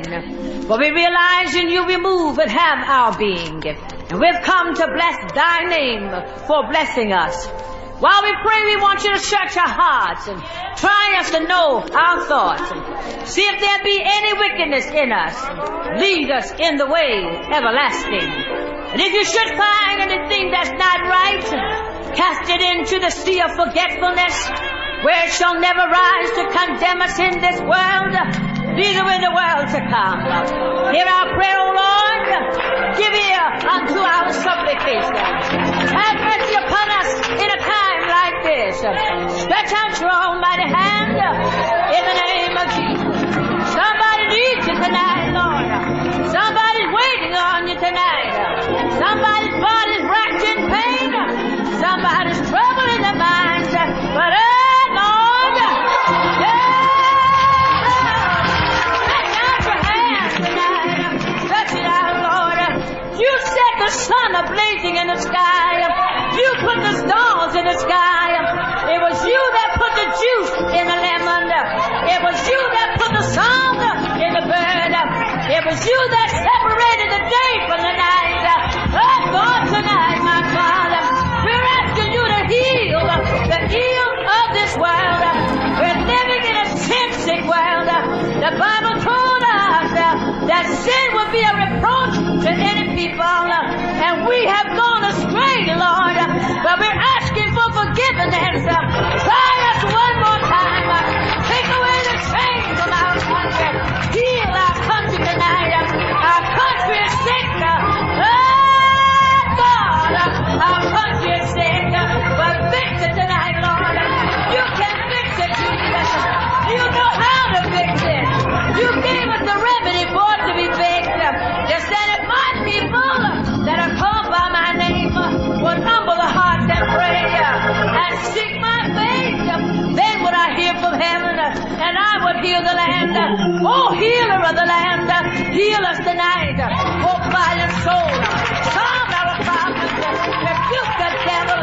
then. For we realize in you we move and have our being. And we've come to bless thy name for blessing us. While we pray, we want you to search our hearts and try us to know our thoughts. And see if there be any wickedness in us. Lead us in the way everlasting. And if you should find anything that's not right, cast it into the sea of forgetfulness, where it shall never rise to condemn us in this world, neither in the world to come. Hear our prayer, O Lord. Give ear unto our supplication. Have mercy upon us in a time like this. Stretch out your almighty hand in the name of Jesus. Somebody needs you tonight, Lord. Somebody's waiting on you tonight. Somebody's body's racked in pain. Somebody's trouble in their minds. But Lord, stretch out your hands tonight. Stretch it out, Lord. You set the sun ablazing in the sky. You put the stars in the sky. It was you that put the juice in the lemon. It was you that put the song in the bird. It was you that separated the day from the night. Oh God, tonight, my Father, we're asking you to heal the ill of this world. We're living in a sin-sick world. The Bible told us that sin would be a reproach to any people, and we have gone astray, Lord. But we're asking for forgiveness. Try us one more time. Take away the chains from our country. Heal our country tonight. Our country is sick. Oh, God, our country is sick. But fix it tonight, Lord. You can fix it, Jesus. You know how to fix it. You gave us the remedy for it to be fixed. You said if my people that are called by my name would humble the heart and pray and seek my face, then would I hear from heaven and I would heal the land. Oh, healer of the land, heal us tonight. Oh, valiant soul, solve our problems, rebuke the devil,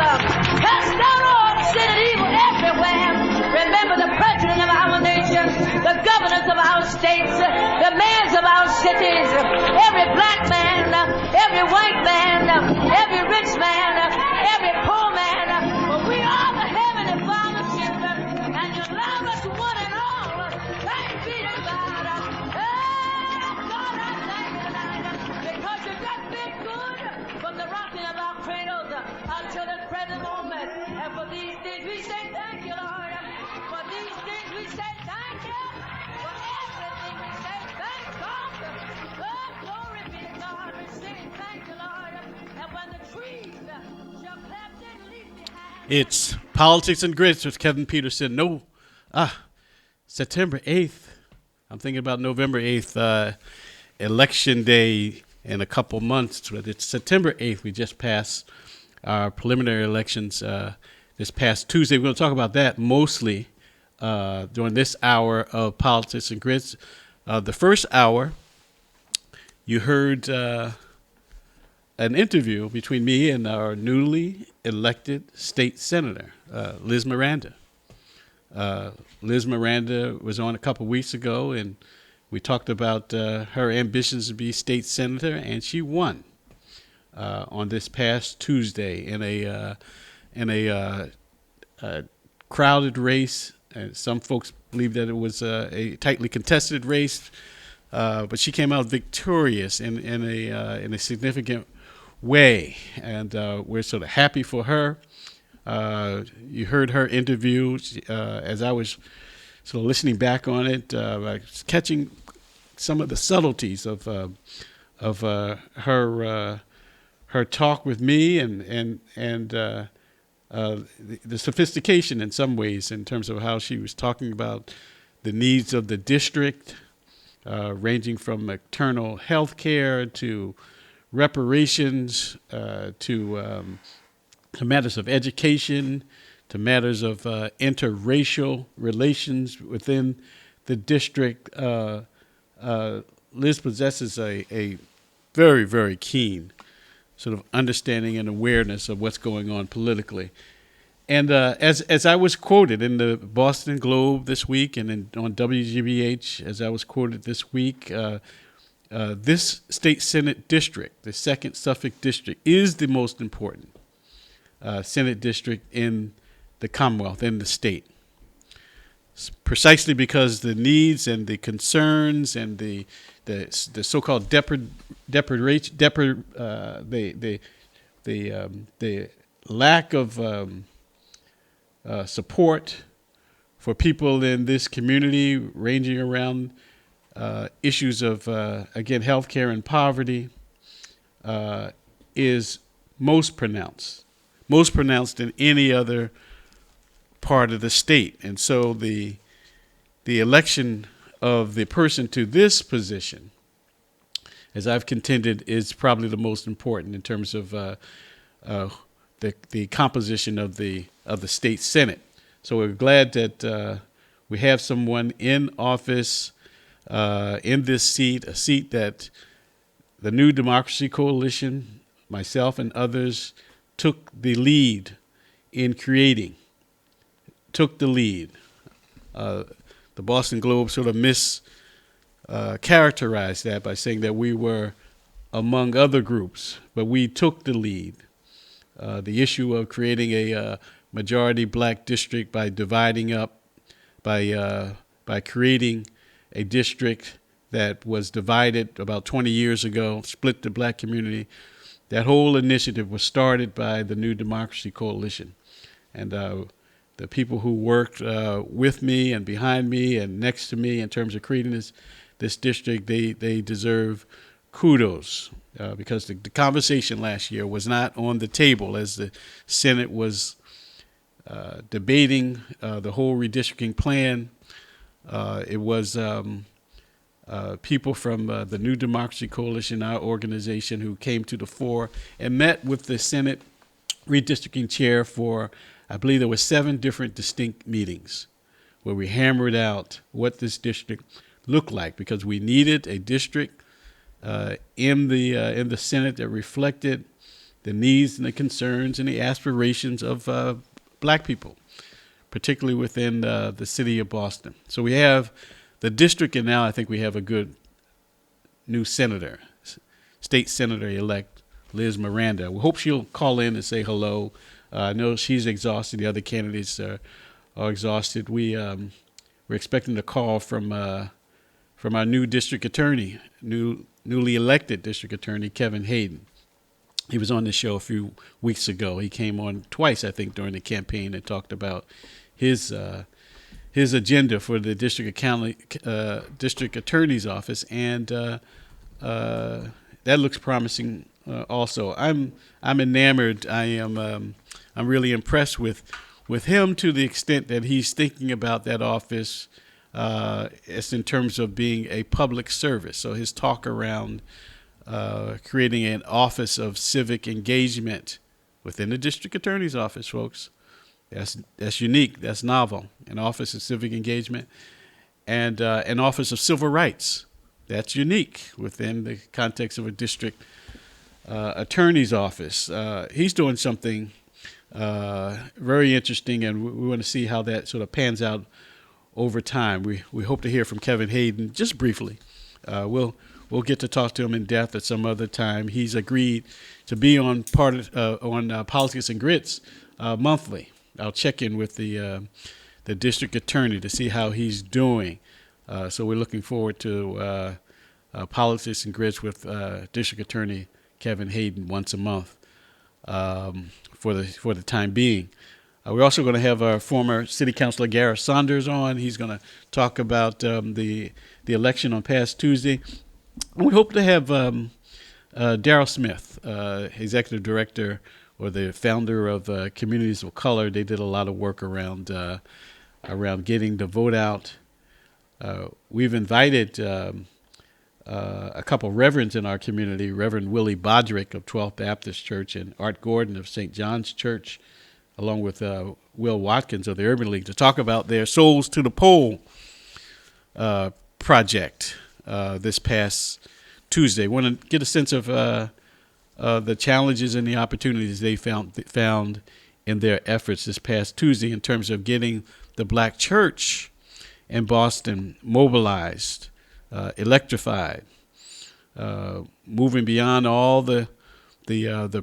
cast out all sin and evil everywhere. Remember the president of our nation, the governors of our states, the mayors of our cities, every black man, every white man, every rich man, every poor man. For we are the heavenly Father's children, and you love us one and all. Thanks be to God. God, I thank you tonight, because you've just been good from the rocking of our cradles until this present moment. And for these things we say thank you, Lord. For these things we say thank you. For everything we say thank God. Oh, glory be to God. We say thank you, Lord. And when the trees shall clap their leaves behind. It's Politics and Grits with Kevin Peterson. September 8th. I'm thinking about November 8th, Election Day in a couple months. But it's September 8th. We just passed our preliminary elections this past Tuesday. We're going to talk about that mostly during this hour of Politics and Grits. The first hour, you heard an interview between me and our newly elected state senator, Liz Miranda. Liz Miranda was on a couple weeks ago, and we talked about her ambitions to be state senator, and she won on this past Tuesday in a crowded race. And some folks believe that it was a tightly contested race, but she came out victorious in a significant way, and we're sort of happy for her. You heard her interview. As I was sort of listening back on it, I was catching some of the subtleties of her talk with me, and the sophistication in some ways in terms of how she was talking about the needs of the district, ranging from maternal health care to reparations, to matters of education, to matters of interracial relations within the district. Liz possesses a very, very keen sort of understanding and awareness of what's going on politically. And as I was quoted in the Boston Globe this week and on WGBH, as I was quoted this week, this state Senate district, the 2nd Suffolk District, is the most important Senate district in the Commonwealth, in the state. Precisely because the needs and the concerns and the so-called the lack of support for people in this community, ranging around issues of again healthcare and poverty, is most pronounced in any other part of the state. And so the election of the person to this position, as I've contended, is probably the most important in terms of the composition of the state Senate. So we're glad that we have someone in office in this seat, a seat that the New Democracy Coalition, myself and others, took the lead in creating. Took the lead. The Boston Globe sort of characterized that by saying that we were among other groups, but we took the lead. The issue of creating a majority black district by dividing up, by creating a district that was divided about 20 years ago, split the black community. That whole initiative was started by the New Democracy Coalition. And the people who worked with me and behind me and next to me in terms of creating this district, they deserve kudos because the conversation last year was not on the table as the Senate was debating the whole redistricting plan. It was people from the New Democracy Coalition, our organization, who came to the fore and met with the Senate redistricting chair for, I believe there were 7 different distinct meetings where we hammered out what this district looked like, because we needed a district in the Senate that reflected the needs and the concerns and the aspirations of black people, particularly within the city of Boston. So we have the district, and now I think we have a good new senator, state senator-elect Liz Miranda. We hope she'll call in and say hello. I know she's exhausted. The other candidates are exhausted. We're expecting a call from our new district attorney, newly elected district attorney, Kevin Hayden. He was on the show a few weeks ago. He came on twice, I think, during the campaign and talked about his agenda for the district attorney's office, and that looks promising. Also, I'm enamored. I'm really impressed with him to the extent that he's thinking about that office as in terms of being a public service. So his talk around creating an office of civic engagement within the district attorney's office, folks. That's unique. That's novel. An office of civic engagement, and an office of civil rights. That's unique within the context of a district attorney's office. He's doing something very interesting, and we want to see how that sort of pans out over time. We hope to hear from Kevin Hayden just briefly. We'll get to talk to him in depth at some other time. He's agreed to be on Politics and Grits monthly. I'll check in with the district attorney to see how he's doing. So we're looking forward to Politics and Grits with District Attorney Kevin Hayden once a month for the time being. We're also going to have our former City Councilor Gareth Saunders on. He's going to talk about the election on past Tuesday. And we hope to have Darrell Smith, Executive Director or the founder of Communities of Color. They did a lot of work around getting the vote out. We've invited a couple of reverends in our community, Reverend Willie Bodrick of 12th Baptist Church and Art Gordon of St. John's Church, along with Will Watkins of the Urban League, to talk about their Souls to the Poll project this past Tuesday. Want to get a sense of the challenges and the opportunities they found in their efforts this past Tuesday in terms of getting the black church in Boston mobilized, electrified, moving beyond all the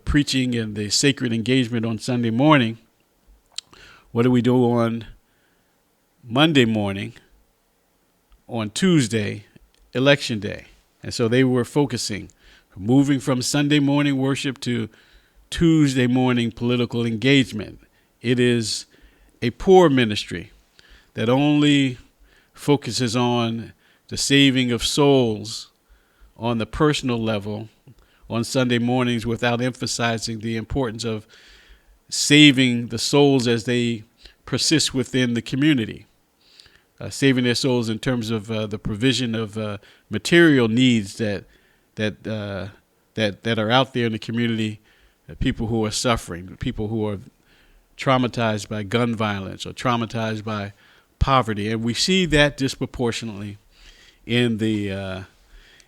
preaching and the sacred engagement on Sunday morning. What do we do on Monday morning? On Tuesday, Election Day. And so they were focusing, moving from Sunday morning worship to Tuesday morning political engagement. It is a poor ministry that only focuses on the saving of souls on the personal level on Sunday mornings without emphasizing the importance of saving the souls as they persist within the community. Saving their souls in terms of the provision of material needs that are out there in the community, people who are suffering, people who are traumatized by gun violence or traumatized by poverty, and we see that disproportionately in the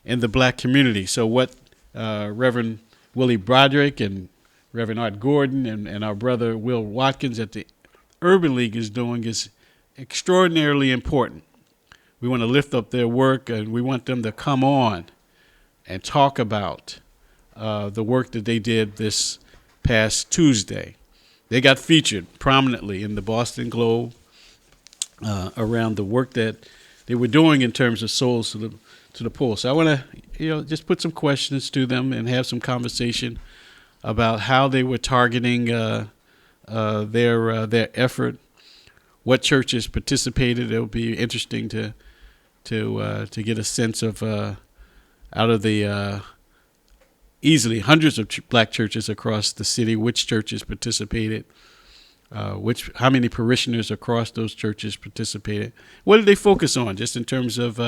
black community. So what Reverend Willie Broderick and Reverend Art Gordon and our brother Will Watkins at the Urban League is doing is extraordinarily important. We want to lift up their work, and we want them to come on and talk about the work that they did this past Tuesday. They got featured prominently in the Boston Globe around the work that they were doing in terms of souls to the poor. So I want to just put some questions to them and have some conversation about how they were targeting their effort. What churches participated? It'll be interesting to get a sense of out of the easily hundreds of black churches across the city, which churches participated, how many parishioners across those churches participated. What did they focus on, just in terms of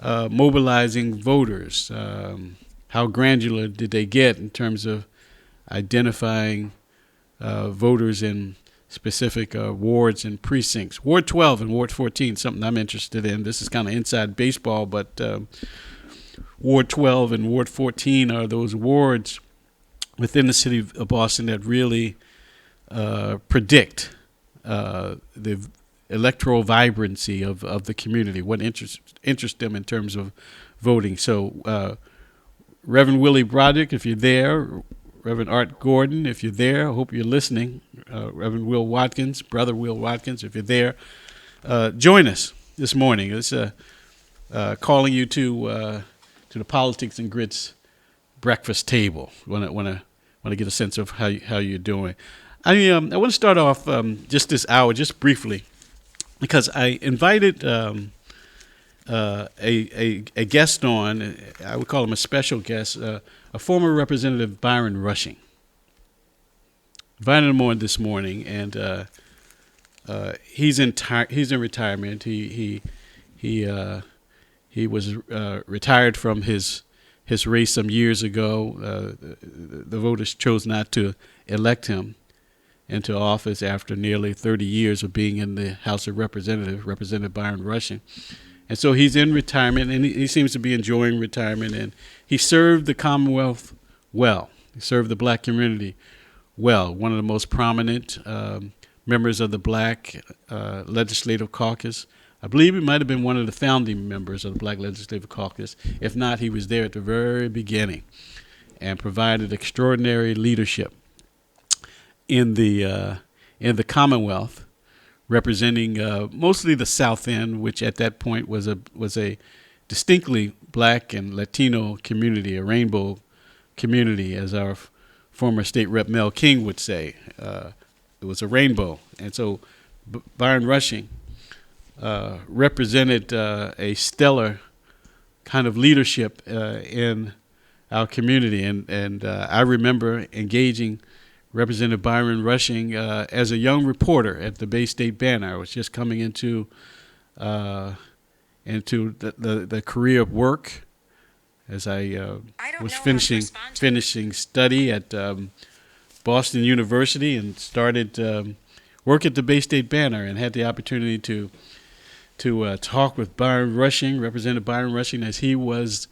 mobilizing voters? How granular did they get in terms of identifying voters in specific wards and precincts? Ward 12 and Ward 14, something I'm interested in. This is kind of inside baseball, but Ward 12 and Ward 14 are those wards within the city of Boston that really predict the electoral vibrancy of the community, what interests them in terms of voting. So Reverend Willie Broderick, if you're there, Reverend Art Gordon, if you're there, I hope you're listening. Reverend Will Watkins, Brother Will Watkins, if you're there, join us this morning. It's calling you to the Politics and Grits breakfast table. Want to get a sense of how you're doing. I want to start off just this hour, just briefly, because I invited a guest on. I would call him a special guest, a former Representative Byron Rushing. Invited him on this morning, and he's in retirement. He was retired from his race some years ago. The voters chose not to elect him into office after nearly 30 years of being in the House of Representatives, Representative Byron Rushing. And so he's in retirement, and he seems to be enjoying retirement, and he served the Commonwealth well. He served the black community well. One of the most prominent members of the Black Legislative Caucus. I believe he might have been one of the founding members of the Black Legislative Caucus. If not, he was there at the very beginning and provided extraordinary leadership in the Commonwealth, representing mostly the South End, which at that point was a distinctly black and Latino community, a rainbow community, as our former state rep Mel King would say. It was a rainbow. And so Byron Rushing represented a stellar kind of leadership in our community. And I remember engaging Representative Byron Rushing as a young reporter at the Bay State Banner. I was just coming into the career of work as I was finishing study at Boston University and started work at the Bay State Banner, and had the opportunity to talk with Byron Rushing, Representative Byron Rushing, as he was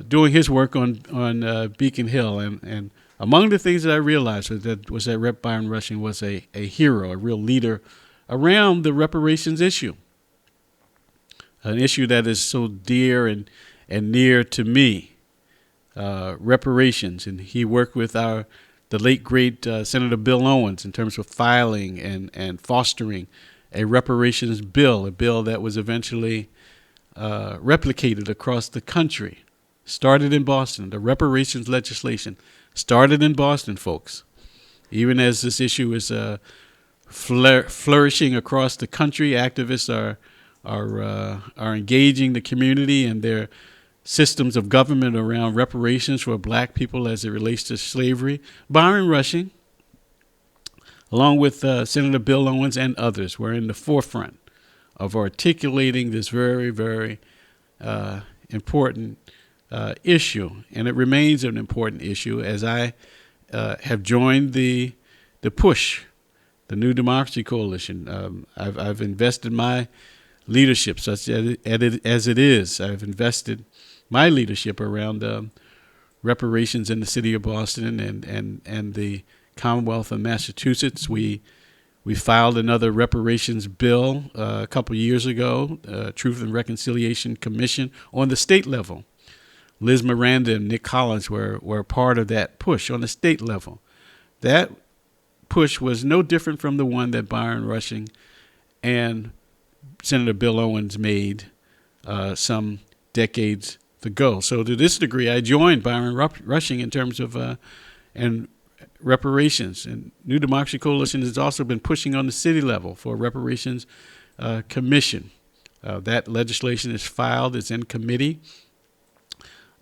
doing his work on Beacon Hill, and Among the things that I realized was that Rep. Byron Rushing was a hero, a real leader around the reparations issue, an issue that is so dear and near to me, reparations. And he worked with the late, great Senator Bill Owens in terms of filing and fostering a reparations bill, a bill that was eventually replicated across the country. Started in Boston. The reparations legislation started in Boston, folks. Even as this issue is flourishing across the country, activists are engaging the community and their systems of government around reparations for black people as it relates to slavery. Byron Rushing, along with Senator Bill Owens and others, were in the forefront of articulating this very, very important issue, and it remains an important issue as I have joined the push, the New Democracy Coalition. I've invested my leadership, such as it is. I've invested my leadership around reparations in the city of Boston and the Commonwealth of Massachusetts. We filed another reparations bill a couple years ago, Truth and Reconciliation Commission on the state level. Liz Miranda and Nick Collins were part of that push on the state level. That push was no different from the one that Byron Rushing and Senator Bill Owens made some decades ago. So to this degree, I joined Byron Rushing in terms of and reparations. And New Democracy Coalition has also been pushing on the city level for a reparations commission. That legislation is filed. It's in committee.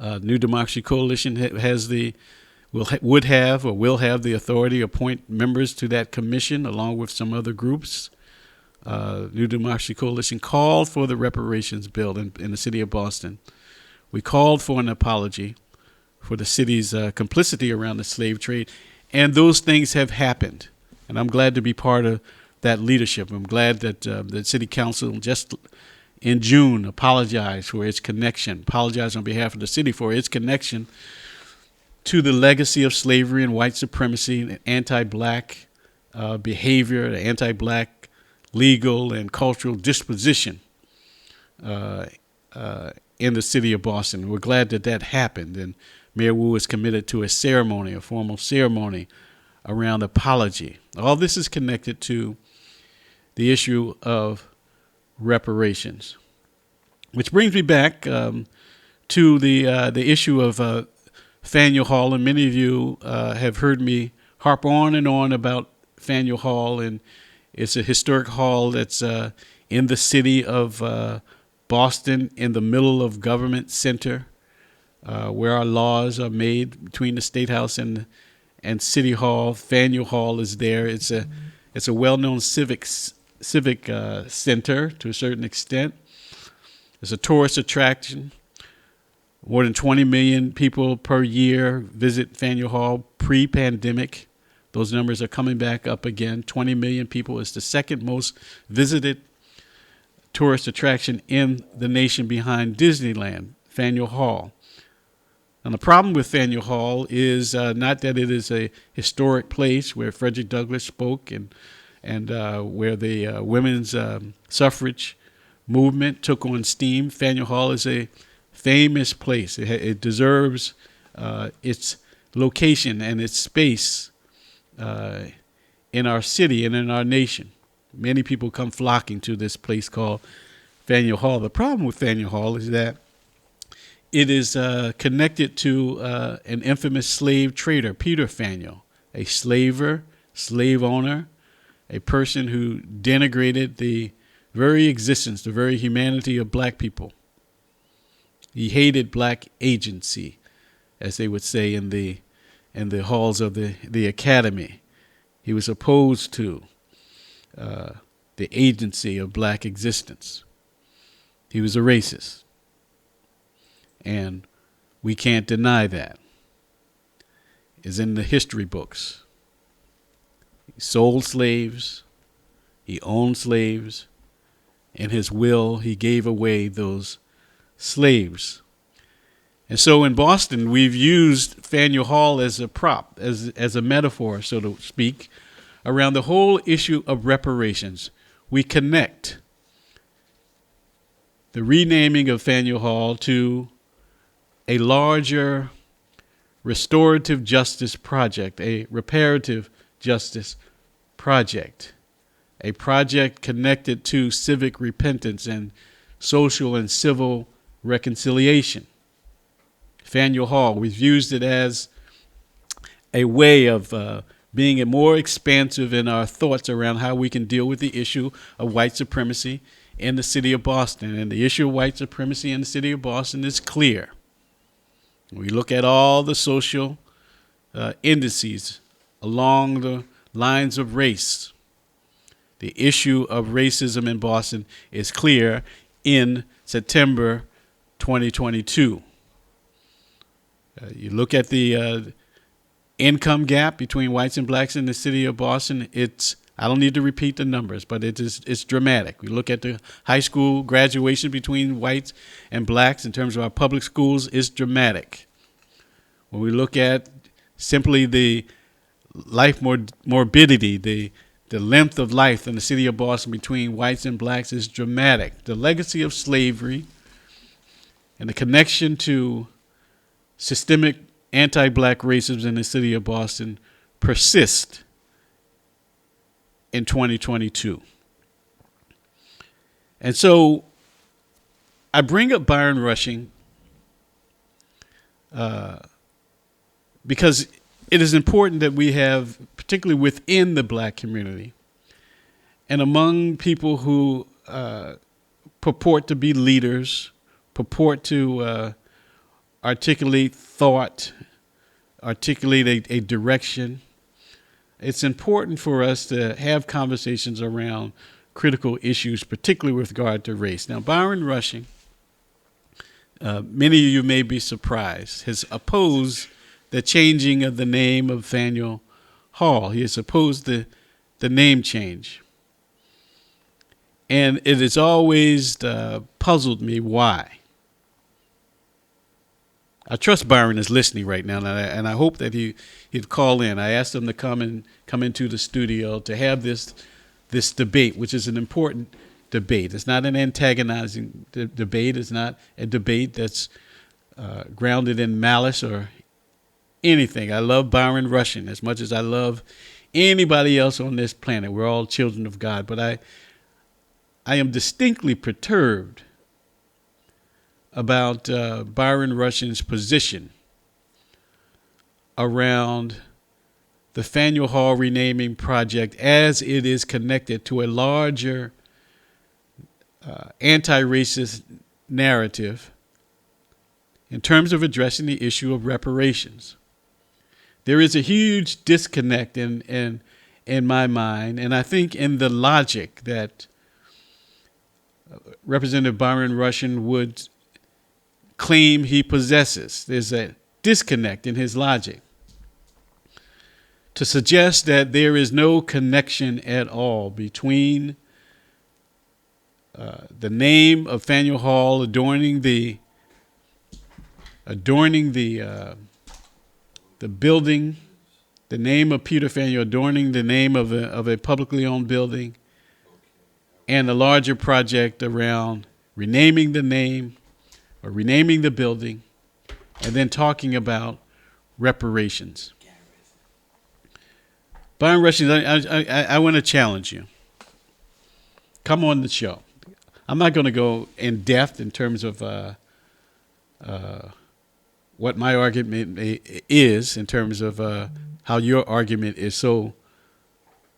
New Democracy Coalition will have the authority to appoint members to that commission along with some other groups. New Democracy Coalition called for the reparations bill in the city of Boston. We called for an apology for the city's complicity around the slave trade, and those things have happened. And I'm glad to be part of that leadership. I'm glad that the city council just in June apologized on behalf of the city for its connection to the legacy of slavery and white supremacy and anti-black behavior, the anti-black legal and cultural disposition in the city of Boston. We're glad that happened, and Mayor Wu is committed to a formal ceremony around apology. All this is connected to the issue of reparations, which brings me back to the issue of Faneuil Hall. And many of you have heard me harp on and on about Faneuil Hall, and it's a historic hall that's in the city of Boston, in the middle of Government Center, where our laws are made between the State House and City Hall. Faneuil Hall is there. It's a well-known civic center to a certain extent. It's a tourist attraction. More than 20 million people per year visit Faneuil Hall pre-pandemic. Those numbers are coming back up again. 20 million people is the second most visited tourist attraction in the nation behind Disneyland, Faneuil Hall. And the problem with Faneuil Hall is not that it is a historic place where Frederick Douglass spoke and where the women's suffrage movement took on steam. Faneuil Hall is a famous place. It deserves its location and its space in our city and in our nation. Many people come flocking to this place called Faneuil Hall. The problem with Faneuil Hall is that it is connected to an infamous slave trader, Peter Faneuil, a slave owner, a person who denigrated the very existence, the very humanity of black people. He hated black agency, as they would say in the halls of the academy. He was opposed to the agency of black existence. He was a racist. And we can't deny that. It's in the history books. He sold slaves. He owned slaves. In his will, he gave away those slaves. And so in Boston, we've used Faneuil Hall as a prop, as a metaphor, so to speak, around the whole issue of reparations. We connect the renaming of Faneuil Hall to a larger restorative justice project, a reparative justice project, a project connected to civic repentance and social and civil reconciliation. Faneuil Hall, we've used it as a way of being more expansive in our thoughts around how we can deal with the issue of white supremacy in the city of Boston. And the issue of white supremacy in the city of Boston is clear. We look at all the social indices along the lines of race. The issue of racism in Boston is clear in September 2022. You look at the income gap between whites and blacks in the city of Boston. I don't need to repeat the numbers, but it's dramatic. We look at the high school graduation between whites and blacks in terms of our public schools, it's dramatic. When we look at simply the life morbidity, the length of life in the city of Boston between whites and blacks is dramatic. The legacy of slavery and the connection to systemic anti-black racism in the city of Boston persist in 2022. And so I bring up Byron Rushing because it is important that we have, particularly within the black community and among people who purport to be leaders, purport to articulate thought, articulate a direction. It's important for us to have conversations around critical issues, particularly with regard to race. Now, Byron Rushing, many of you may be surprised, has opposed the changing of the name of Faneuil Hall. He has opposed the name change. And it has always puzzled me why. I trust Byron is listening right now, and I hope that he'd call in. I asked him to come into the studio to have this debate, which is an important debate. It's not an antagonizing debate. It's not a debate that's grounded in malice or anything. I love Byron Rushing as much as I love anybody else on this planet. We're all children of God, but I am distinctly perturbed about Byron Rushing's position around the Faneuil Hall renaming project as it is connected to a larger anti-racist narrative in terms of addressing the issue of reparations. There is a huge disconnect in my mind, and I think in the logic that Representative Byron Rushing would claim he possesses. There's a disconnect in his logic to suggest that there is no connection at all between the name of Faneuil Hall adorning the building, the name of Peter Faneuil adorning the name of a publicly owned building, and the larger project around renaming the name or renaming the building, and then talking about reparations. Byron Rushing, I want to challenge you. Come on the show. I'm not going to go in depth in terms of what my argument is, in terms of how your argument is so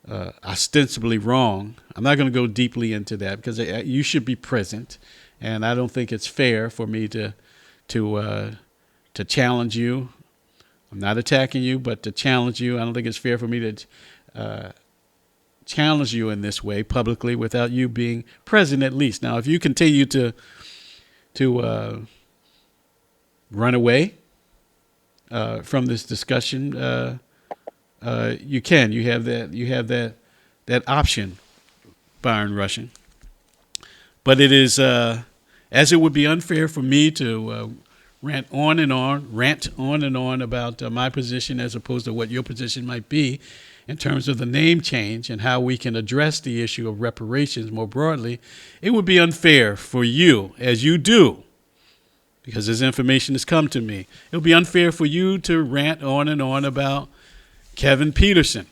ostensibly wrong. I'm not going to go deeply into that because you should be present. And I don't think it's fair for me to challenge you. I'm not attacking you, but to challenge you. I don't think it's fair for me to challenge you in this way publicly without you being present at least. Now, if you continue to run away from this discussion, you can. You have that option, Byron Rushing. But it is, as it would be unfair for me to rant on and on about my position as opposed to what your position might be in terms of the name change and how we can address the issue of reparations more broadly, it would be unfair for you, as you do, because this information has come to me. It would be unfair for you to rant on and on about Kevin Peterson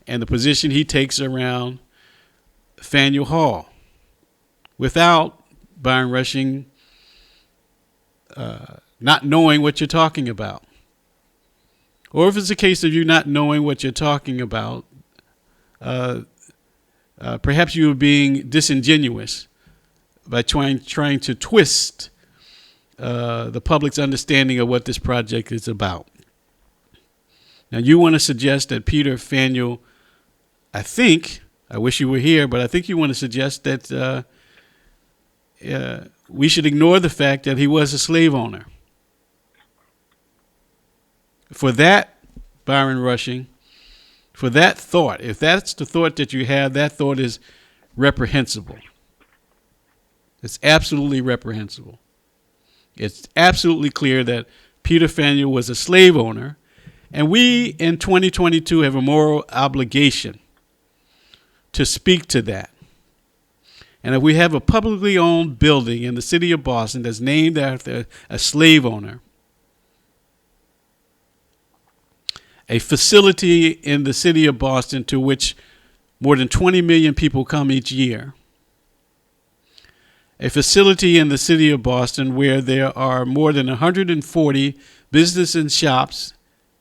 and the position he takes around Faneuil Hall without Byron Rushing not knowing what you're talking about. Or if it's a case of you not knowing what you're talking about, perhaps you were being disingenuous by trying to twist the public's understanding of what this project is about. Now, you want to suggest that Peter Faneuil, I wish you were here, but I think you want to suggest that we should ignore the fact that he was a slave owner. For that, Byron Rushing, for that thought, if that's the thought that you have, that thought is reprehensible. It's absolutely reprehensible. It's absolutely clear that Peter Faneuil was a slave owner, and we in 2022 have a moral obligation to speak to that. And if we have a publicly owned building in the city of Boston that's named after a slave owner, a facility in the city of Boston to which more than 20 million people come each year, a facility in the city of Boston where there are more than 140 businesses and shops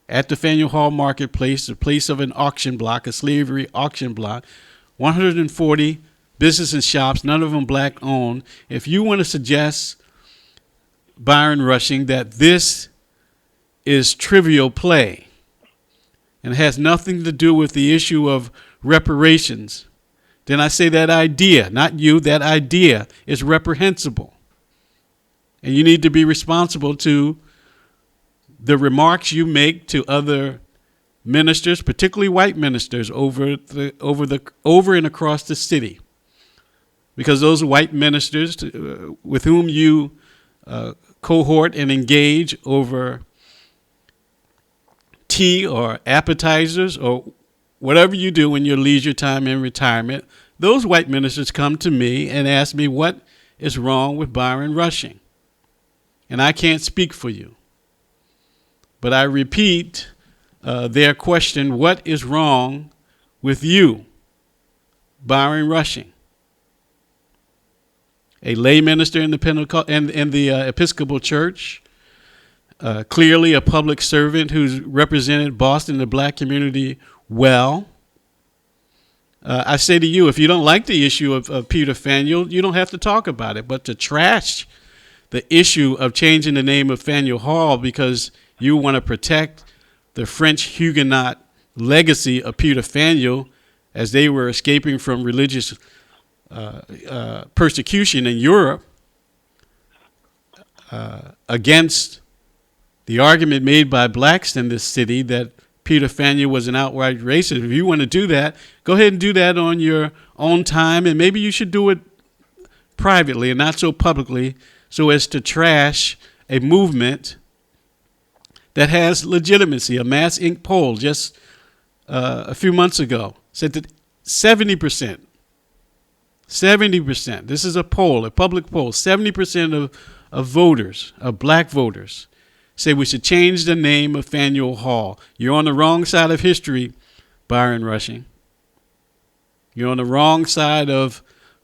at the Faneuil Hall Marketplace, the place of an auction block, a slavery auction block, 140 businesses and shops, none of them black owned. If you want to suggest, Byron Rushing, that this is trivial play and has nothing to do with the issue of reparations, then I say that idea, not you, that idea is reprehensible. And you need to be responsible to the remarks you make to other ministers, particularly white ministers, over and across the city. Because those white ministers with whom you cohort and engage over tea or appetizers or whatever you do in your leisure time in retirement, those white ministers come to me and ask me what is wrong with Byron Rushing. And I can't speak for you. But I repeat their question, what is wrong with you, Byron Rushing? A lay minister in the Episcopal Church, clearly a public servant who's represented Boston, the black community, well. I say to you, if you don't like the issue of Peter Faneuil, you don't have to talk about it. But to trash the issue of changing the name of Faneuil Hall because you want to protect the French Huguenot legacy of Peter Faneuil as they were escaping from religious persecution in Europe against the argument made by blacks in this city that Peter Faneuil was an outright racist. If you want to do that, go ahead and do that on your own time, and maybe you should do it privately and not so publicly so as to trash a movement that has legitimacy. A Mass Inc. poll just a few months ago said that 70%, this is a poll, a public poll, 70% of voters, of black voters, say we should change the name of Faneuil Hall. You're on the wrong side of history, Byron Rushing. You're on the wrong side of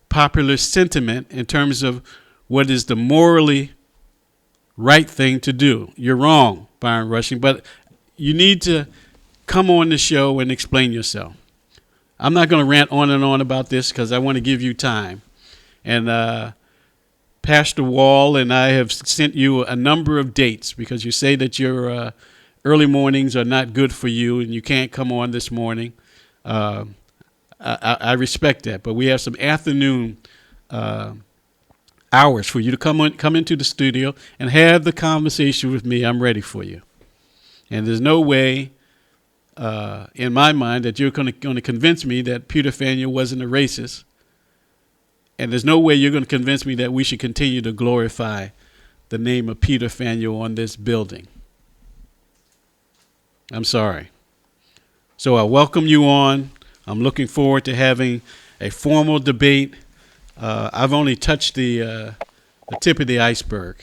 popular sentiment in terms of what is the morally right thing to do. You're wrong, Byron Rushing, but you need to come on the show and explain yourself. I'm not going to rant on and on about this because I want to give you time. And Pastor Wall and I have sent you a number of dates because you say that your early mornings are not good for you and you can't come on this morning. I respect that, but we have some afternoon hours for you to come into the studio and have the conversation with me. I'm ready for you. And there's no way in my mind that you're going to convince me that Peter Faneuil wasn't a racist. And there's no way you're going to convince me that we should continue to glorify the name of Peter Faneuil on this building. I'm sorry. So I welcome you on. I'm looking forward to having a formal debate. I've only touched the tip of the iceberg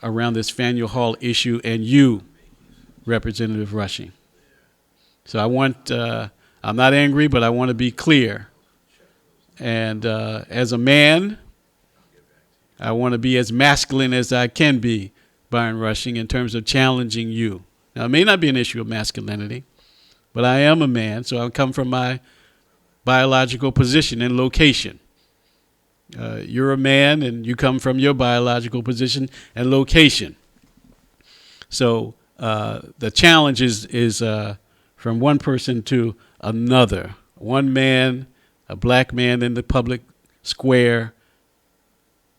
around this Faneuil Hall issue and you, Representative Rushing. So I'm not angry, but I want to be clear. And as a man, I want to be as masculine as I can be, Byron Rushing, in terms of challenging you. Now, it may not be an issue of masculinity, but I am a man, so I come from my biological position and location. You're a man, and you come from your biological position and location. So the challenge is from one person to another. One man, a black man in the public square,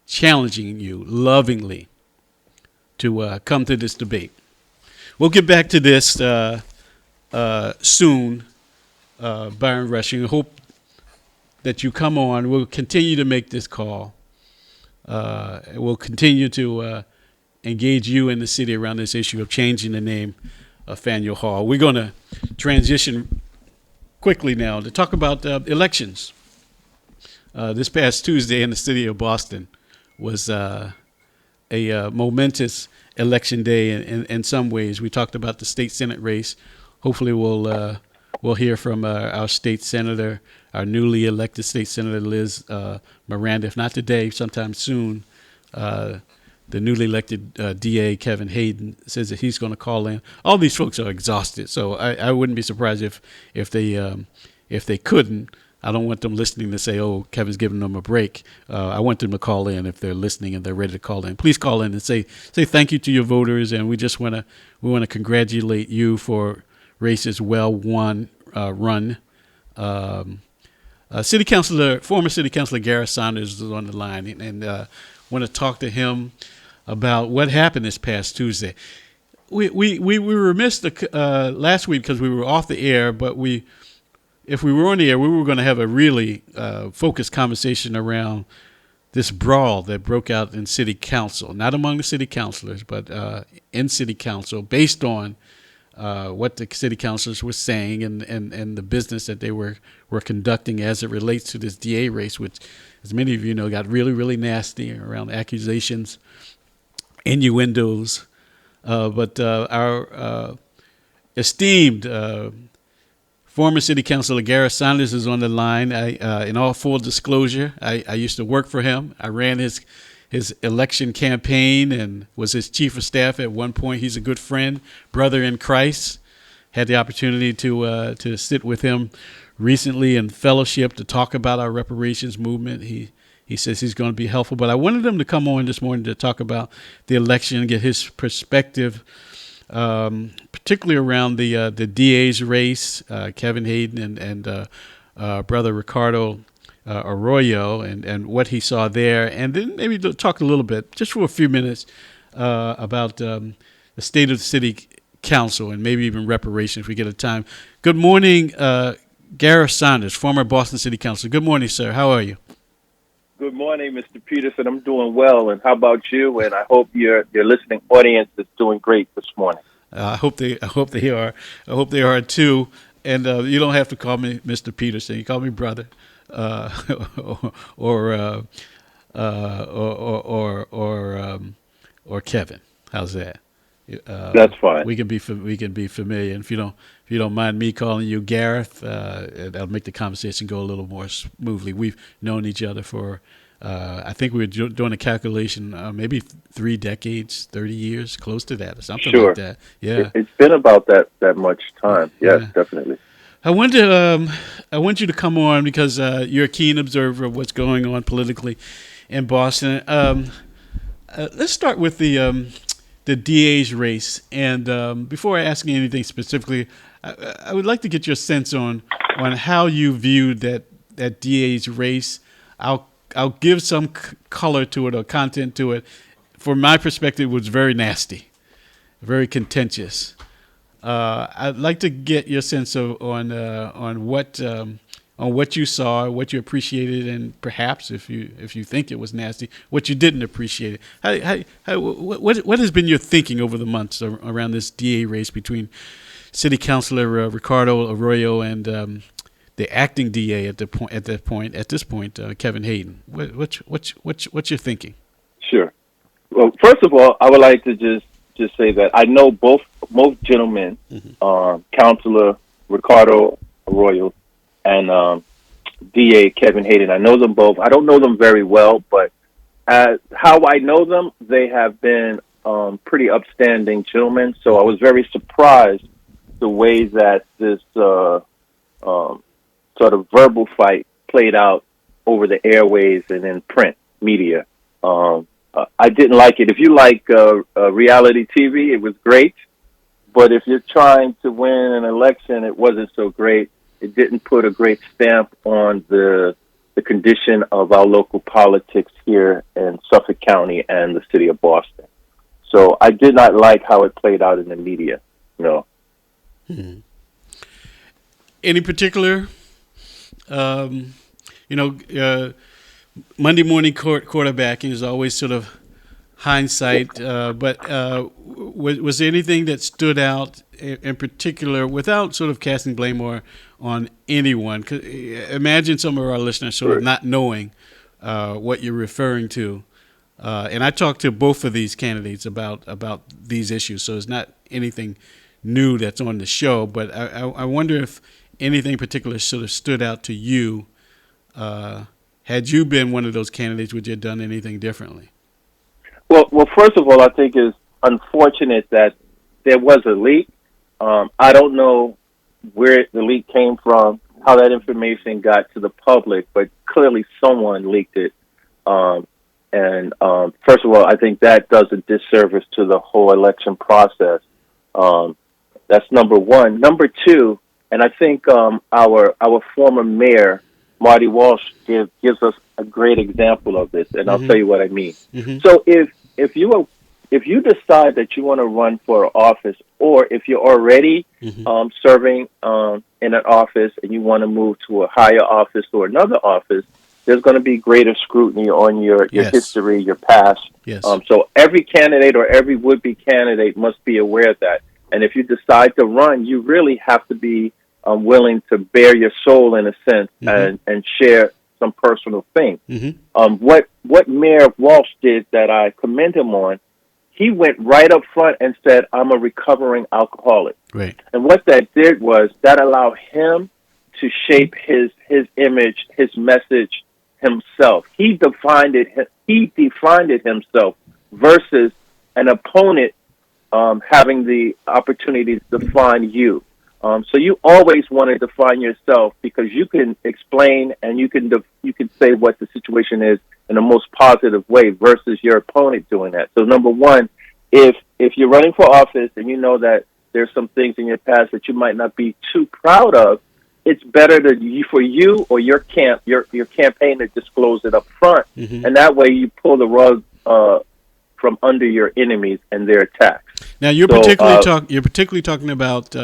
challenging you lovingly to come to this debate. We'll get back to this soon, Byron Rushing. I hope that you come on. We'll continue to make this call. We'll continue to engage you in the city around this issue of changing the name of Faneuil Hall. We're going to transition quickly now to talk about elections. This past Tuesday in the city of Boston was a momentous election day in some ways. We talked about the state Senate race. Hopefully we'll hear from our state senator, our newly elected state senator, Liz Miranda, if not today, sometime soon. The newly elected DA, Kevin Hayden, says that he's going to call in. All these folks are exhausted, so I wouldn't be surprised if they couldn't. I don't want them listening to say, "Oh, Kevin's giving them a break." I want them to call in if they're listening and they're ready to call in. Please call in and say thank you to your voters, and we want to congratulate you for races well run. Former City Councilor Gareth Saunders is on the line, and want to talk to him about what happened this past Tuesday. We were remiss last week because we were off the air, but if we were on the air, we were going to have a really focused conversation around this brawl that broke out in city council, not among the city councilors, but in city council, based on what the city councilors were saying and the business that they were conducting as it relates to this DA race, which, as many of you know, got really, really nasty around accusations, innuendos. But our esteemed former City Councilor Gareth Saunders is on the line. In all full disclosure, I used to work for him. I ran his election campaign and was his chief of staff at one point. He's a good friend, brother in Christ. Had the opportunity to sit with him recently in fellowship to talk about our reparations movement. He says he's going to be helpful. But I wanted him to come on this morning to talk about the election and get his perspective, particularly around the DA's race, Kevin Hayden and brother Ricardo Arroyo, and what he saw there, and then maybe talk a little bit, just for a few minutes, about the state of the city council and maybe even reparations if we get a time. Good morning, Gareth Saunders, former Boston City Councilor. Good morning, sir. How are you? Good morning, Mr. Peterson. I'm doing well, and how about you? And I hope your listening audience is doing great this morning. I hope they are. I hope they are too. And you don't have to call me Mr. Peterson. You call me brother, or Kevin. How's that? That's fine. We can be familiar. And if you don't mind me calling you Gareth, that'll make the conversation go a little more smoothly. We've known each other for I think we were doing a calculation, maybe 3 decades, 30 years, close to that, or something like that. Yeah, it's been about that much time. Yes, definitely. I want you to come on because you're a keen observer of what's going on politically in Boston. Let's start with the DA's race, and before I ask you anything specifically, I would like to get your sense on how you viewed that DA's race. I'll give some color to it or content to it. From my perspective, it was very nasty, very contentious. I'd like to get your sense on on what you saw, what you appreciated, and perhaps if you think it was nasty, what you didn't appreciate. What has been your thinking over the months around this DA race between City Councilor Ricardo Arroyo and the acting DA at this point, Kevin Hayden? What's your thinking? Sure. Well, first of all, I would like to just say that I know both gentlemen, Councilor Ricardo Arroyo and DA Kevin Hayden. I know them both. I don't know them very well, but how I know them, they have been pretty upstanding gentlemen. So I was very surprised the way that this sort of verbal fight played out over the airways and in print media. I didn't like it. If you like reality TV, it was great. But if you're trying to win an election, it wasn't so great. It didn't put a great stamp on the condition of our local politics here in Suffolk County and the city of Boston. So I did not like how it played out in the media. No. Any particular, Monday morning quarterbacking is always sort of hindsight, but was there anything that stood out in particular without sort of casting blame on anyone? 'Cause imagine some of our listeners sort of not knowing what you're referring to. And I talked to both of these candidates about these issues, so it's not anything new that's on the show, but I wonder if anything particular sort of stood out to you. Had you been one of those candidates, would you have done anything differently? Well, first of all, I think it's unfortunate that there was a leak. I don't know where the leak came from, how that information got to the public, but clearly someone leaked it. And first of all, I think that does a disservice to the whole election process. That's number one. Number two, and I think our former mayor, Marty Walsh, gives us a great example of this, and I'll tell you what I mean. So if you decide that you want to run for office, or if you're already serving in an office and you want to move to a higher office or another office, there's going to be greater scrutiny on your history, your past. Yes. So every candidate or every would-be candidate must be aware of that. And if you decide to run, you really have to be willing to bare your soul in a sense and share some personal things. What Mayor Walsh did that I commend him on, he went right up front and said, I'm a recovering alcoholic. Right. And what that did was that allowed him to shape his image, his message himself. He defined it himself versus an opponent having the opportunity to define you. So you always want to define yourself because you can explain and you can say what the situation is in the most positive way versus your opponent doing that. So number one, if you're running for office and you know that there's some things in your past that you might not be too proud of, it's better for you or your campaign to disclose it up front, and that way you pull the rug from under your enemies and their attacks. Now you're particularly talking about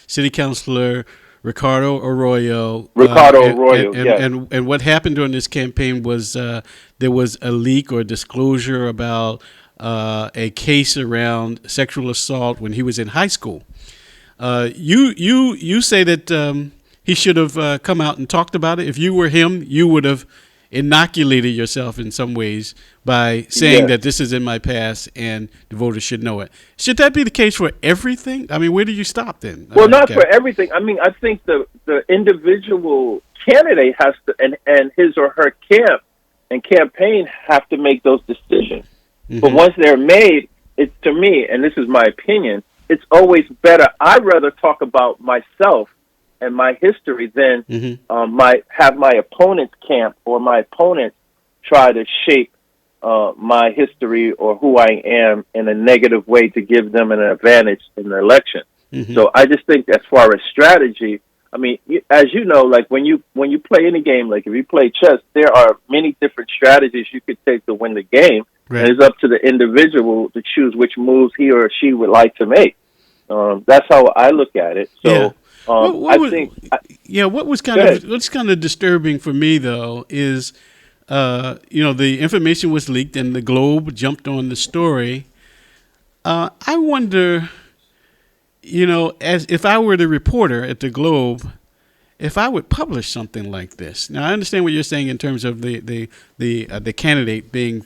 City Councilor Ricardo Arroyo. And what happened during this campaign was there was a leak or disclosure about a case around sexual assault when he was in high school. You say that he should have come out and talked about it. If you were him, you would have inoculated yourself in some ways by saying that this is in my past and the voters should know it. Should that be the case for everything? I mean, where do you stop then? Well, not for everything. I mean, I think the individual candidate has to, and his or her camp and campaign have to make those decisions. But once they're made, it's, to me, and this is my opinion, it's always better. I'd rather talk about myself and my history than have my opponent's camp or my opponent try to shape my history or who I am in a negative way to give them an advantage in the election. So I just think as far as strategy, I mean, as you know, like when you play any game, like if you play chess, there are many different strategies you could take to win the game. Right. And it's up to the individual to choose which moves he or she would like to make. That's how I look at it. So What I was, think. what's kind of disturbing for me though is, the information was leaked and the Globe jumped on the story. I wonder, as if I were the reporter at the Globe, if I would publish something like this. Now I understand what you're saying in terms of the candidate being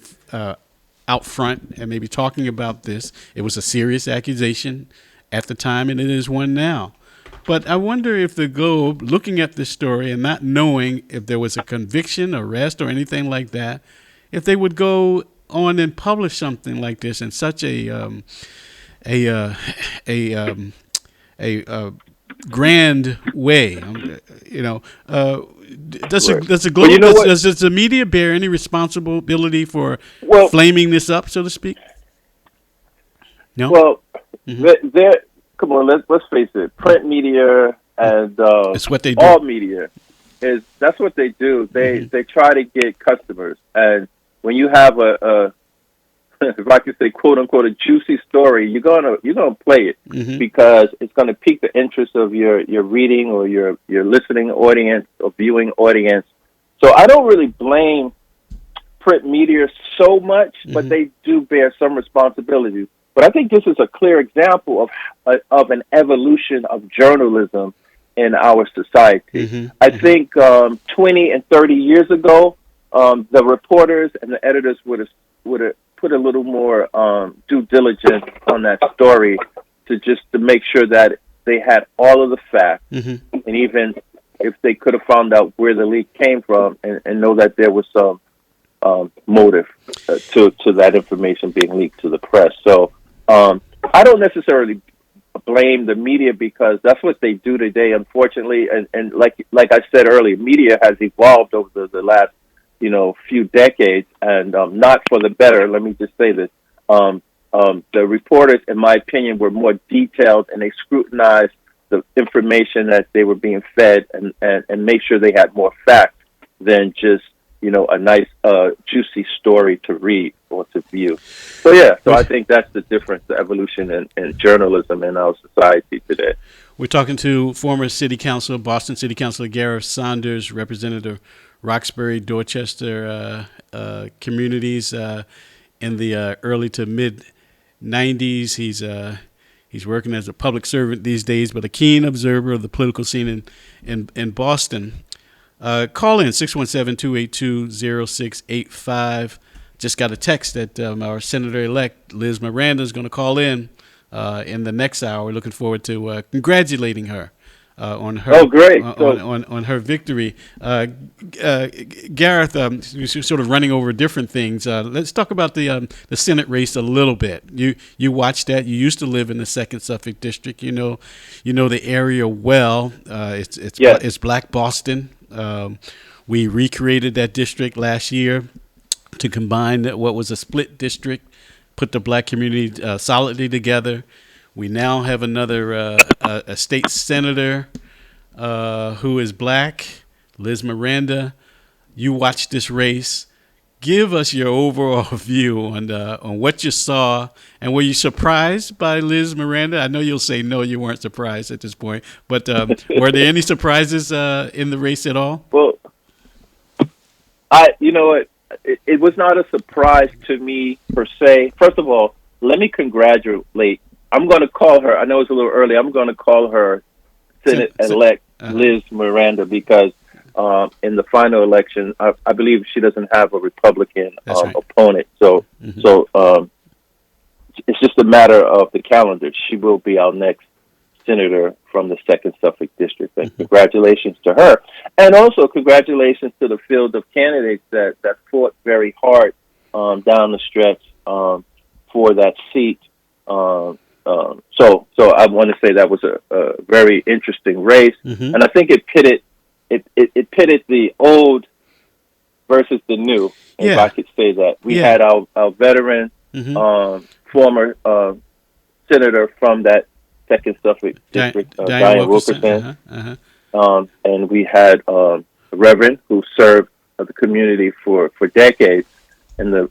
out front and maybe talking about this. It was a serious accusation at the time, and it is one now. But I wonder if the Globe, looking at this story and not knowing if there was a conviction, arrest, or anything like that, if they would go on and publish something like this in such a grand way. Does Right. the Well, Globe, you know what? does the media bear any responsibility for Well, flaming this up, so to speak? No. well, there. Come on, let's face it. Print media and It's what they do. all media that's what they do. They try to get customers, and when you have a if I could say quote unquote a juicy story, you're gonna play it because it's gonna pique the interest of your reading or your listening audience or viewing audience. So I don't really blame print media so much, but they do bear some responsibility. But I think this is a clear example of an evolution of journalism in our society. I think 20 and 30 years ago, the reporters and the editors would have put a little more due diligence on that story to make sure that they had all of the facts, and even if they could have found out where the leak came from, and know that there was some motive to that information being leaked to the press. So I don't necessarily blame the media because that's what they do today, unfortunately. And like I said earlier, media has evolved over the last few decades, and not for the better. Let me just say this: the reporters, in my opinion, were more detailed, and they scrutinized the information that they were being fed, and make sure they had more facts than just a nice juicy story to read or to view. So I think that's the difference, the evolution in journalism in our society today. We're talking to former Boston City Councilor Gareth Saunders, Representative Roxbury, Dorchester communities in the early to mid 90s. He's working as a public servant these days, but a keen observer of the political scene in Boston. Call in 617-282-0685. Just got a text that our Senator-elect Liz Miranda is going to call in the next hour. Looking forward to congratulating her on her on her victory. Gareth, you're sort of running over different things. Let's talk about the Senate race a little bit. You watched that. You used to live in the 2nd Suffolk District. You know the area well. It's Black Boston. We recreated that district last year to combine what was a split district, put the black community solidly together. We now have another a state senator who is black, Liz Miranda. You watched this race. Give us your overall view on what you saw, and were you surprised by Liz Miranda? I know you'll say no, you weren't surprised at this point, but were there any surprises in the race at all? Well, it was not a surprise to me per se. First of all, let me congratulate. I'm going to call her. I know it's a little early. I'm going to call her Senate-elect Liz Miranda because in the final election, I believe she doesn't have a Republican opponent. So it's just a matter of the calendar. She will be our next senator from the 2nd Suffolk District. And congratulations to her. And also congratulations to the field of candidates that fought very hard down the stretch for that seat. So I want to say that was a very interesting race. And I think it pitted the old versus the new, if I could say that. We had our veteran, former senator from that 2nd Suffolk District, Diane Wilkerson. And we had a Reverend who served the community for decades in the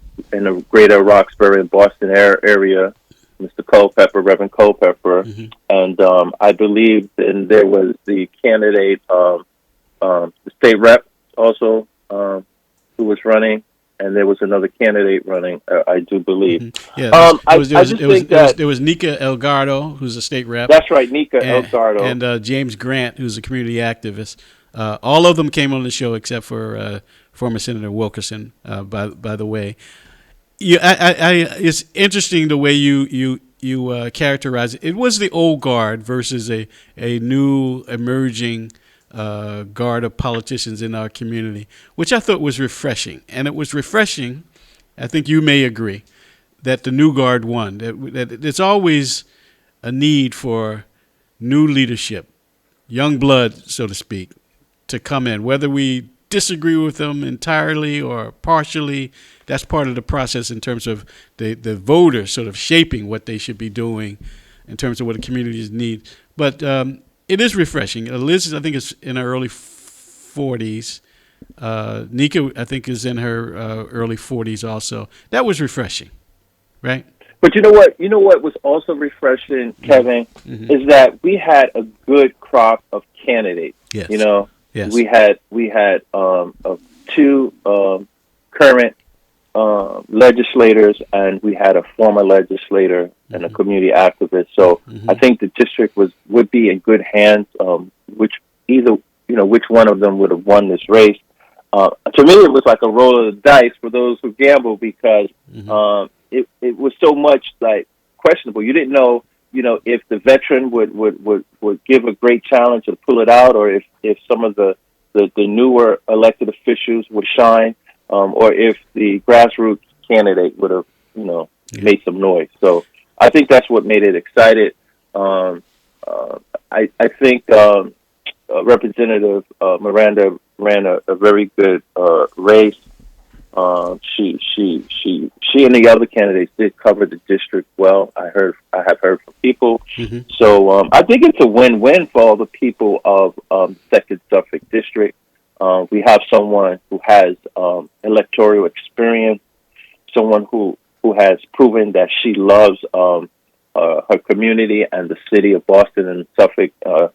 greater Roxbury and Boston area. Mr. Culpepper, Reverend Culpepper, and I believe then there was the candidate, the state rep also, who was running, and there was another candidate running. I do believe. Yeah, I just think that there was Nika Elgardo, who's a state rep. that's right, Nika Elgardo, and James Grant, who's a community activist. All of them came on the show except for former Senator Wilkerson. By the way, it's interesting the way you characterize it. It was the old guard versus a new emerging guard of politicians in our community, which I thought was refreshing. And it was refreshing, I think you may agree, that the new guard won. That there's always a need for new leadership, young blood, so to speak, to come in. Whether we disagree with them entirely or partially, that's part of the process in terms of the voters sort of shaping what they should be doing in terms of what the communities need. But it is refreshing. Liz, I think, is in her early 40s. Nika, I think, is in her early 40s also. That was refreshing, right? But you know what? You know what was also refreshing, Kevin, is that we had a good crop of candidates. Yes. You know, yes. we had two current legislators, and we had a former legislator and a community activist. So I think the district would be in good hands. Which one of them would have won this race? To me, it was like a roll of the dice for those who gamble, because it was so much like questionable. You didn't know, if the veteran would give a great challenge and pull it out, or if some of the newer elected officials would shine, or if the grassroots candidate would have, made some noise. So I think that's what made it excited. I think Representative Miranda ran a very good race. She and the other candidates did cover the district well. I have heard from people. So I think it's a win-win for all the people of Second Suffolk District. We have someone who has electoral experience, someone who has proven that she loves her community and the city of Boston and Suffolk, the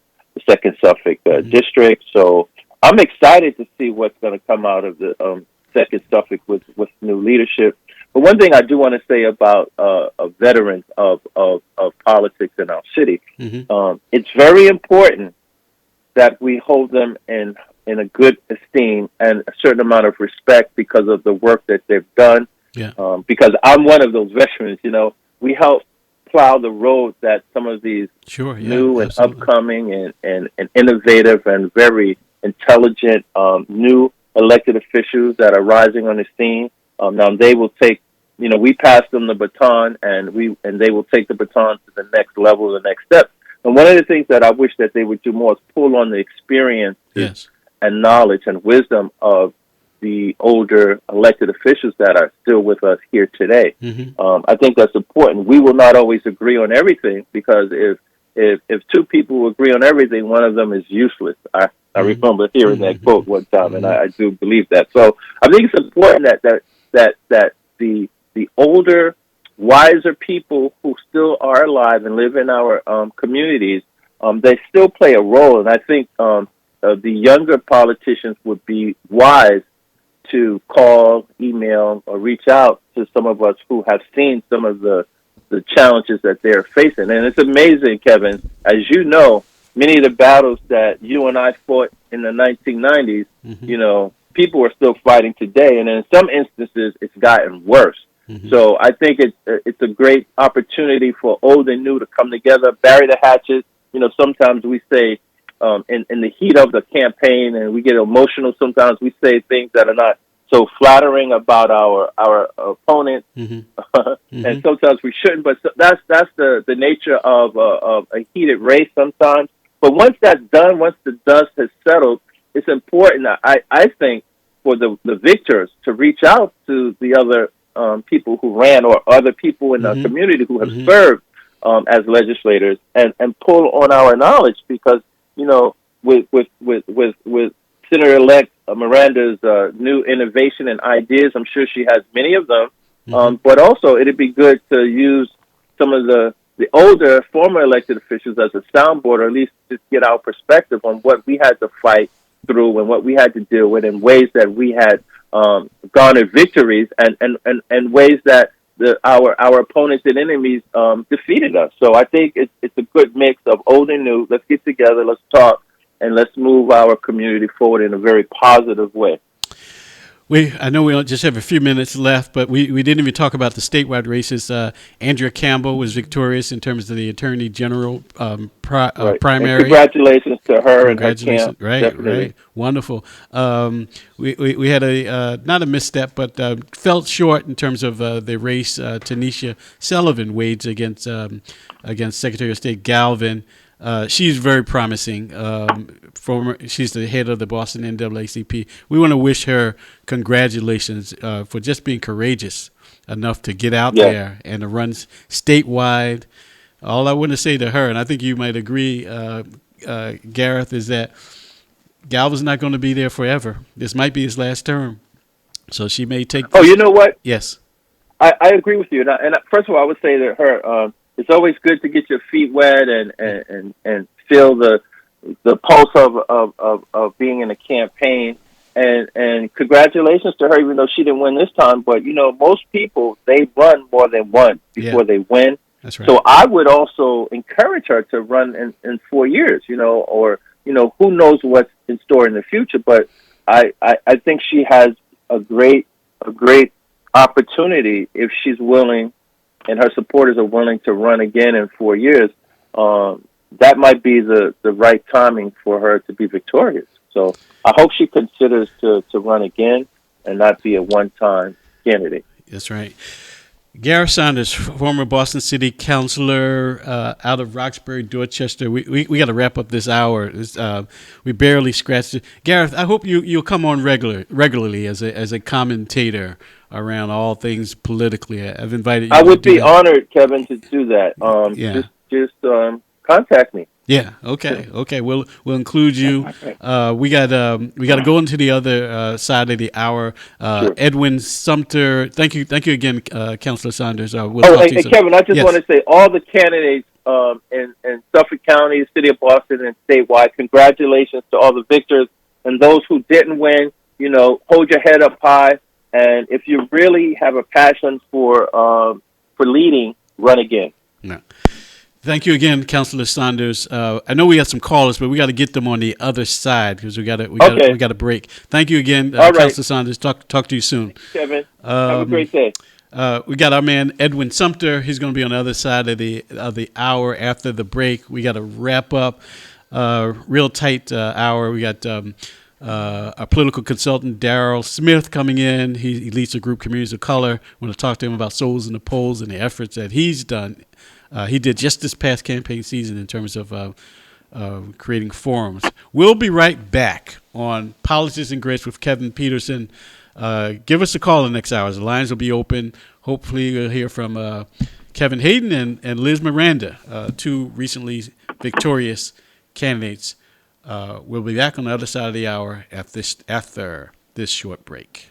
Second Suffolk District. So I'm excited to see what's going to come out of the Second Suffolk with new leadership. But one thing I do want to say about veterans of politics in our city, it's very important that we hold them in a good esteem and a certain amount of respect because of the work that they've done. Yeah. Because I'm one of those veterans, we help plow the road that some of these new and upcoming and innovative and very intelligent new elected officials that are rising on the scene. Now they will take, we pass them the baton, and they will take the baton to the next level, the next step. And one of the things that I wish that they would do more is pull on the experience and knowledge and wisdom of the older elected officials that are still with us here today. I think that's important. We will not always agree on everything, because if two people agree on everything, one of them is useless. I remember hearing that quote one time, and I do believe that. So I think it's important that the older, wiser people who still are alive and live in our communities, they still play a role. And I think the younger politicians would be wise to call, email, or reach out to some of us who have seen some of the challenges that they're facing. And it's amazing, Kevin, as you know, many of the battles that you and I fought in the 1990s, people are still fighting today. And in some instances, it's gotten worse. So I think it's a great opportunity for old and new to come together, bury the hatchet. Sometimes we say, in the heat of the campaign, and we get emotional, sometimes we say things that are not so flattering about our opponent, and sometimes we shouldn't. But that's the nature of a heated race sometimes. But once that's done, once the dust has settled, it's important, I think, for the victors to reach out to the other people who ran, or other people in the community who have served as legislators, and pull on our knowledge, because with Senator-elect Miranda's new innovation and ideas, I'm sure she has many of them. But also, it'd be good to use some of the older former elected officials as a soundboard, or at least just get our perspective on what we had to fight through and what we had to deal with, in ways that we had garnered victories, and ways that our opponents and enemies defeated us. So I think it's a good mix of old and new. Let's get together, let's talk, and let's move our community forward in a very positive way. I know we just have a few minutes left, but we didn't even talk about the statewide races. Andrea Campbell was victorious in terms of the Attorney General primary. And congratulations to her and her camp. Right. Wonderful. We had not a misstep, but fell short in terms of the race. Tanisha Sullivan waged against Secretary of State Galvin. She's very promising. She's the head of the Boston NAACP. We want to wish her congratulations for just being courageous enough to get out there and to run statewide. All I want to say to her, and I think you might agree, Gareth, is that Galvin's not going to be there forever. This might be his last term, so she may take. You know what? Yes, I agree with you. And first of all, I would say to her, it's always good to get your feet wet and feel the pulse of being in a campaign. And congratulations to her, even though she didn't win this time. But, most people, they run more than once before they win. That's right. So I would also encourage her to run in 4 years, or, who knows what's in store in the future. But I think she has a great opportunity if she's willing, and her supporters are willing to run again in 4 years. That might be the right timing for her to be victorious. So I hope she considers to run again and not be a one-time candidate. That's right. Gareth Saunders, former Boston City Councilor out of Roxbury, Dorchester. We got to wrap up this hour. We barely scratched it. Gareth, I hope you'll come on regularly as a commentator around all things politically. I've invited you. I would be honored, Kevin, to do that. Just contact me. Yeah. Okay. We'll include you. We got to go into the other side of the hour. Sure. Edwin Sumter. Thank you again, Councilor Saunders. We'll talk to you soon. Kevin, I just want to say all the candidates in Suffolk County, City of Boston, and statewide, congratulations to all the victors, and those who didn't win. Hold your head up high, and if you really have a passion for leading, run again. No. Thank you again, Councilor Saunders. I know we got some callers, but we got to get them on the other side because we got to break. Thank you again, Councilor Saunders. Talk to you soon. Thanks, Kevin. Have a great day. We got our man Edwin Sumter. He's going to be on the other side of the hour after the break. We got to wrap up. Real tight hour. We got our political consultant Daryl Smith coming in. He leads the group Communities of Color. I want to talk to him about Souls in the Polls and the efforts that he's done. He did just this past campaign season in terms of creating forums. We'll be right back on Politics and Grace with Kevin Peterson. Give us a call in the next hour. The lines will be open. Hopefully we'll hear from Kevin Hayden and Liz Miranda, two recently victorious candidates. We'll be back on the other side of the hour after this short break.